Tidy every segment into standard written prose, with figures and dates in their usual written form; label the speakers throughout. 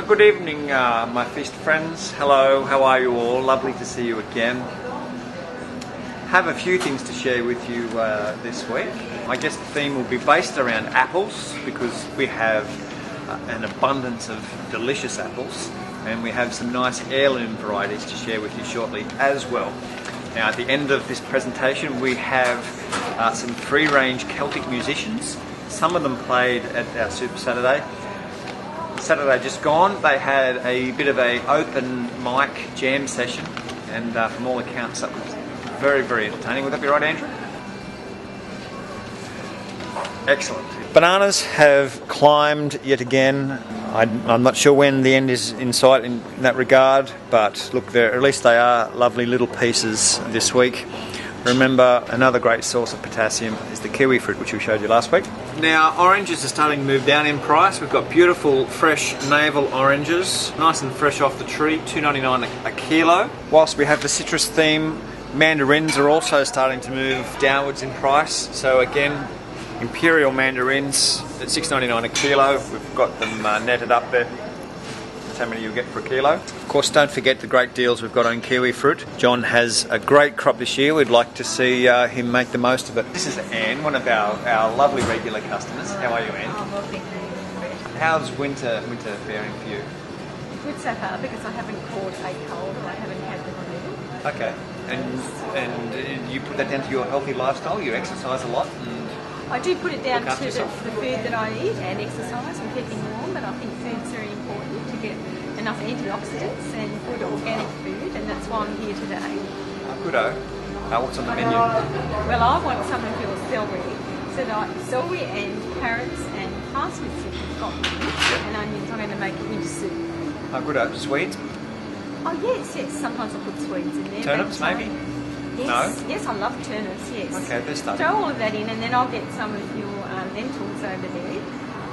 Speaker 1: Good evening, my feast friends. Hello, how are you all? Lovely to see you again. Have a few things to share with you this week. I guess the theme will be based around apples because we have an abundance of delicious apples and we have some nice heirloom varieties to share with you shortly as well. Now at the end of this presentation we have some free-range Celtic musicians. Some of them played at our Super Saturday. Saturday just gone, they had a bit of a open mic jam session and from all accounts that was very, very entertaining. Would that be right, Andrew? Excellent. Bananas have climbed yet again. I'm not sure when the end is in sight in that regard, but look, at least they are lovely little pieces this week. Remember, another great source of potassium is the kiwi fruit, which we showed you last week. Now, oranges are starting to move down in price. We've got beautiful, fresh navel oranges, nice and fresh off the tree, $2.99 a kilo. Whilst we have the citrus theme, mandarins are also starting to move downwards in price. So again, imperial mandarins at $6.99 a kilo. We've got them netted up there. That's how many you'll get for a kilo. Of course, don't forget the great deals we've got on kiwi fruit. John has a great crop this year. We'd like to see him make the most of it. This is Anne, one of our lovely regular customers. How are you, Anne?
Speaker 2: Oh, well, thank you.
Speaker 1: How's winter faring for you?
Speaker 2: Good so far because I haven't caught a cold and I haven't had the flu.
Speaker 1: Okay. And you put that down to your healthy lifestyle? You exercise a lot?
Speaker 2: I do put it down to the
Speaker 1: yourself.
Speaker 2: food that I eat and exercise and keeping warm, but I think food's very important to get enough antioxidants and good organic food, and that's why I'm here today.
Speaker 1: Goodo. What's on the menu?
Speaker 2: Well, I want some of your celery, so that celery and carrots and parsnips if you've got them, and onions. I'm going to make a winter soup.
Speaker 1: Goodo. Swedes?
Speaker 2: Oh yes, sometimes I put sweets in there.
Speaker 1: Turnips maybe?
Speaker 2: Yes,
Speaker 1: No?
Speaker 2: Yes, I love turnips, yes.
Speaker 1: Okay, they're starting.
Speaker 2: Throw all of that in and then I'll get some of your lentils over there,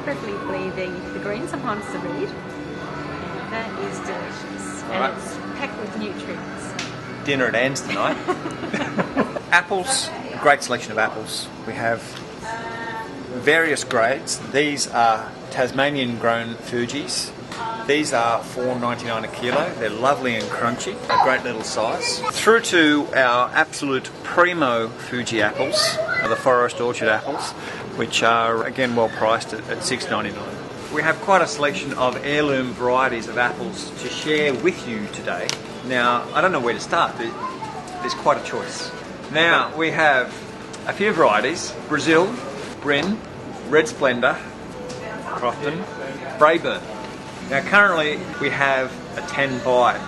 Speaker 2: preferably the green, sometimes the red. And that is delicious.
Speaker 1: All
Speaker 2: and
Speaker 1: right.
Speaker 2: It's packed with nutrients.
Speaker 1: Dinner at Anne's tonight. Apples, great selection of apples. We have various grades. These are Tasmanian grown Fujis. These are $4.99 a kilo. They're lovely and crunchy, a great little size. Through to our absolute primo Fuji apples, the forest orchard apples, which are again well priced at $6.99. We have quite a selection of heirloom varieties of apples to share with you today. Now, I don't know where to start. There's quite a choice. Now, we have a few varieties: Brazil, Bryn, Red Splendor, Crofton, Braeburn. Now currently we have a 10 buy,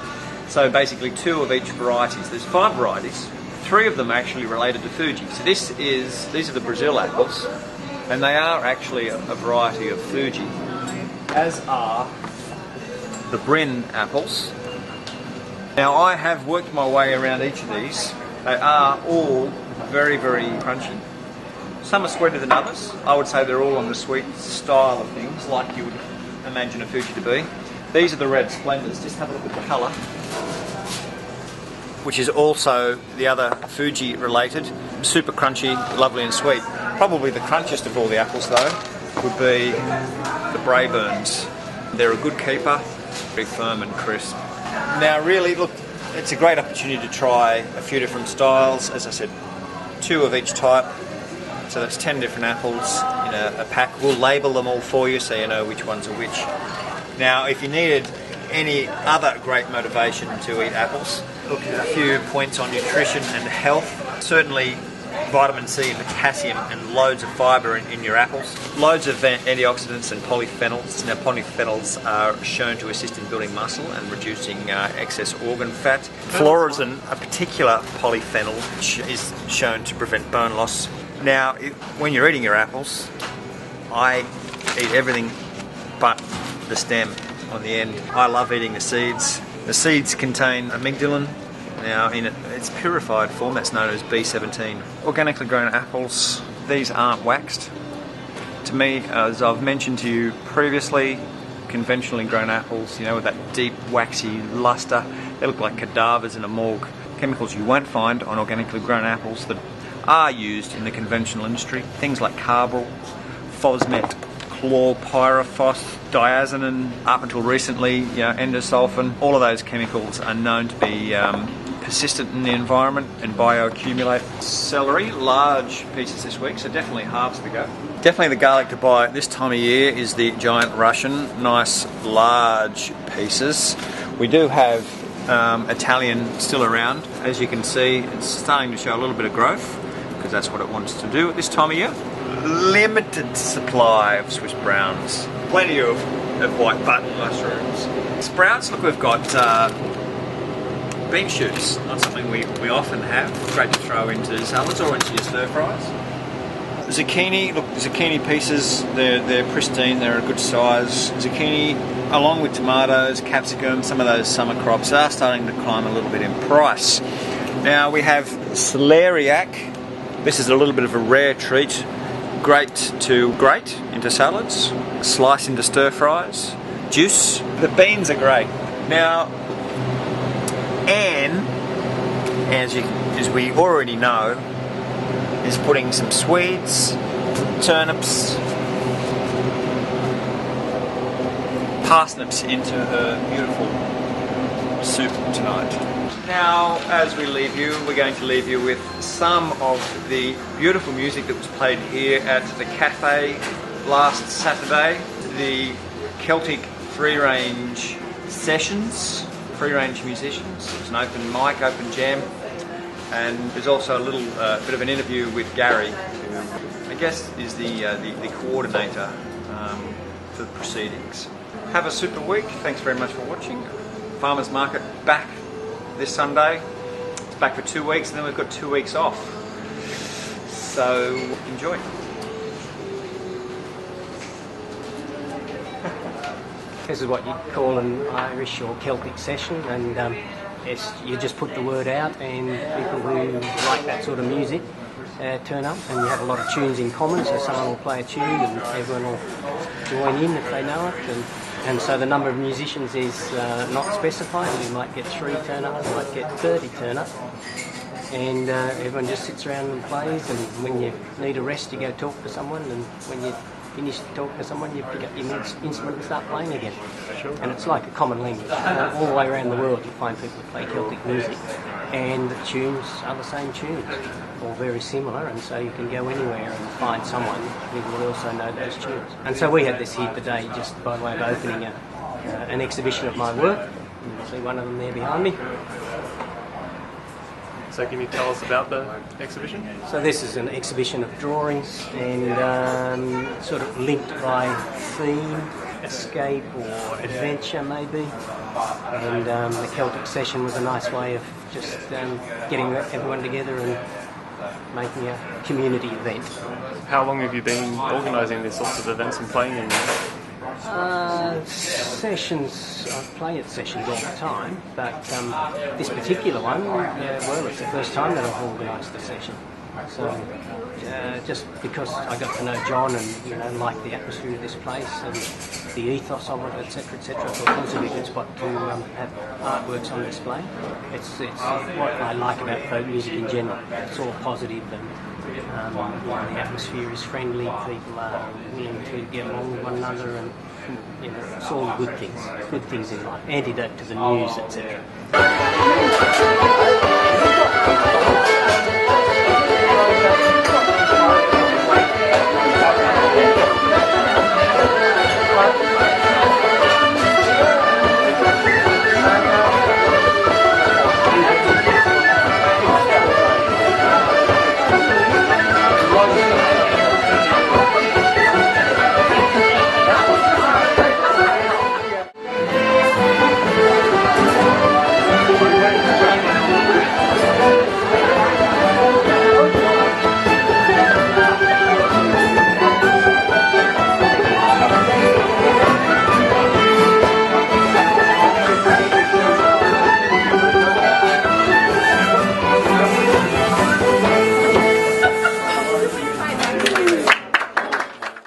Speaker 1: so basically 2 of each varieties. There's 5 varieties, 3 of them are actually related to Fuji. So these are the Brazil apples, and they are actually a variety of Fuji, as are the Bryn apples. Now I have worked my way around each of these. They are all very, very crunchy. Some are sweeter than others. I would say they're all on the sweet style of things, like you would imagine a Fuji to be. These are the Red Splendors. Just have a look at the colour, which is also the other Fuji related. Super crunchy, lovely and sweet. Probably the crunchiest of all the apples though would be the Braeburns. They're a good keeper, very firm and crisp. Now really, look, it's a great opportunity to try a few different styles. As I said, 2 of each type. So that's 10 different apples in a pack. We'll label them all for you so you know which ones are which. Now, if you needed any other great motivation to eat apples, look at a few points on nutrition and health. Certainly vitamin C, potassium and loads of fibre in your apples. Loads of antioxidants and polyphenols. Now polyphenols are shown to assist in building muscle and reducing excess organ fat. Florazin, a particular polyphenol, which is shown to prevent bone loss. Now, when you're eating your apples, I eat everything but the stem on the end. I love eating the seeds. The seeds contain amygdalin. Now, in its purified form, that's known as B17. Organically grown apples, these aren't waxed. To me, as I've mentioned to you previously, conventionally grown apples, you know, with that deep, waxy luster, they look like cadavers in a morgue. Chemicals you won't find on organically grown apples that are used in the conventional industry, things like carbaryl, phosmet, chlorpyrifos, diazinon, up until recently, endosulfan. All of those chemicals are known to be persistent in the environment and bioaccumulate. Celery, large pieces this week, so definitely halves to go. Definitely the garlic to buy this time of year is the giant Russian, nice large pieces. We do have Italian still around. As you can see, it's starting to show a little bit of growth because that's what it wants to do at this time of year. Limited supply of Swiss browns. Plenty of white button mushrooms. Sprouts, look, we've got bean shoots, not something we often have. Great to throw into salads or into your stir fries. Zucchini, look, zucchini pieces, they're pristine, they're a good size. Zucchini, along with tomatoes, capsicum, some of those summer crops are starting to climb a little bit in price. Now we have celeriac. This is a little bit of a rare treat. Great to grate into salads, slice into stir fries, juice. The beans are great. Now, Anne, as we already know, is putting some Swedes, turnips, parsnips into her beautiful soup tonight. Now, as we leave you, we're going to leave you with some of the beautiful music that was played here at the cafe last Saturday. The Celtic free-range sessions, free-range musicians. It was an open mic, open jam. And there's also a little bit of an interview with Gary, who I guess is the coordinator for the proceedings. Have a super week. Thanks very much for watching. Farmers Market back this Sunday. It's back for 2 weeks, and then we've got 2 weeks off. So enjoy.
Speaker 3: This is what you'd call an Irish or Celtic session, and you just put the word out, and people who like that sort of music turn up, and you have a lot of tunes in common, so someone will play a tune and everyone will join in if they know it, and so the number of musicians is not specified. You might get 3 turn up, you might get 30 turn up, and everyone just sits around and plays, and when you need a rest you go talk to someone, and when you finish talking to someone you pick up your instrument and start playing again. Sure. And it's like a common language. All the way around the world you find people who play Celtic music, and the tunes are the same tunes, or very similar, and so you can go anywhere and find someone who will also know those tunes. And so we had this here today just by way of opening an exhibition of my work. You can see one of them there behind me.
Speaker 4: So can you tell us about the exhibition?
Speaker 3: So this is an exhibition of drawings, and sort of linked by theme, escape or adventure maybe. And the Celtic session was a nice way of just getting everyone together and making a community event.
Speaker 4: How long have you been organising these sorts of events and playing in them?
Speaker 3: Sessions, I play at sessions all the time, but this particular one, well, it's the first time that I've organised a session. So just because I got to know John and like the atmosphere of this place and the ethos of it, etc., etc., I thought it was a good spot to have artworks on display. It's what I like about folk music in general. It's all positive, and the atmosphere is friendly. People are willing to get along with one another, and it's all good things in life. Antidote to the news, etc.